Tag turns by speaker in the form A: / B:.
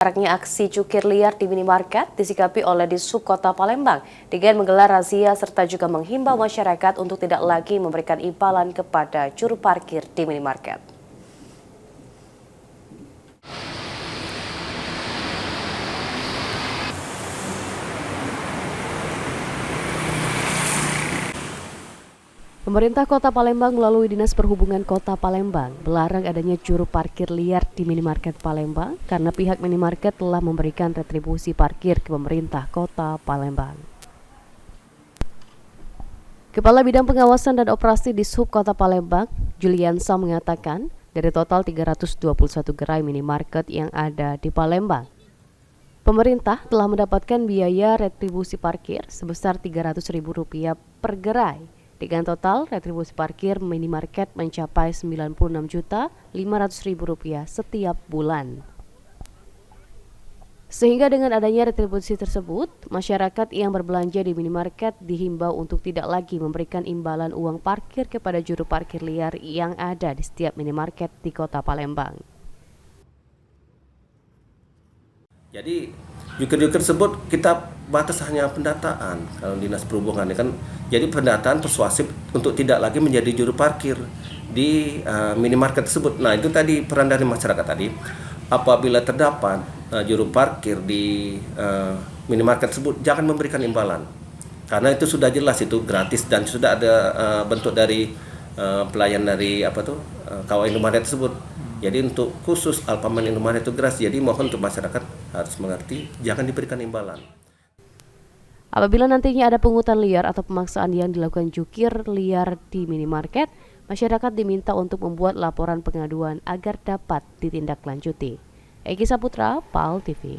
A: Maraknya aksi cukir liar di minimarket disikapi oleh Dishub Kota Palembang dengan menggelar razia serta juga menghimbau masyarakat untuk tidak lagi memberikan imbalan kepada juru parkir di minimarket. Pemerintah Kota Palembang melalui Dinas Perhubungan Kota Palembang melarang adanya juru parkir liar di minimarket Palembang karena pihak minimarket telah memberikan retribusi parkir ke pemerintah Kota Palembang. Kepala Bidang Pengawasan dan Operasi Dishub Kota Palembang, Juliansa mengatakan, dari total 321 gerai minimarket yang ada di Palembang, pemerintah telah mendapatkan biaya retribusi parkir sebesar Rp300.000 per gerai. Dengan total, retribusi parkir minimarket mencapai Rp96.500.000 setiap bulan. Sehingga dengan adanya retribusi tersebut, masyarakat yang berbelanja di minimarket dihimbau untuk tidak lagi memberikan imbalan uang parkir kepada juru parkir liar yang ada di setiap minimarket di Kota Palembang.
B: Jadi jukir-jukir tersebut kita batas hanya pendataan kalau Dinas Perhubungan kan. Jadi pendataan persuasif untuk tidak lagi menjadi juru parkir di minimarket tersebut. Nah itu tadi peran dari masyarakat tadi. Apabila terdapat juru parkir di minimarket tersebut, jangan memberikan imbalan. Karena itu sudah jelas itu gratis dan sudah ada bentuk dari pelayan dari KW Indomaret tersebut. Jadi untuk khusus Alfamart Indomaret itu gratis. Jadi mohon untuk masyarakat harus mengerti, jangan diberikan imbalan.
A: Apabila nantinya ada pungutan liar atau pemaksaan yang dilakukan jukir liar di minimarket, masyarakat diminta untuk membuat laporan pengaduan agar dapat ditindaklanjuti. Eki Saputra, PAL TV.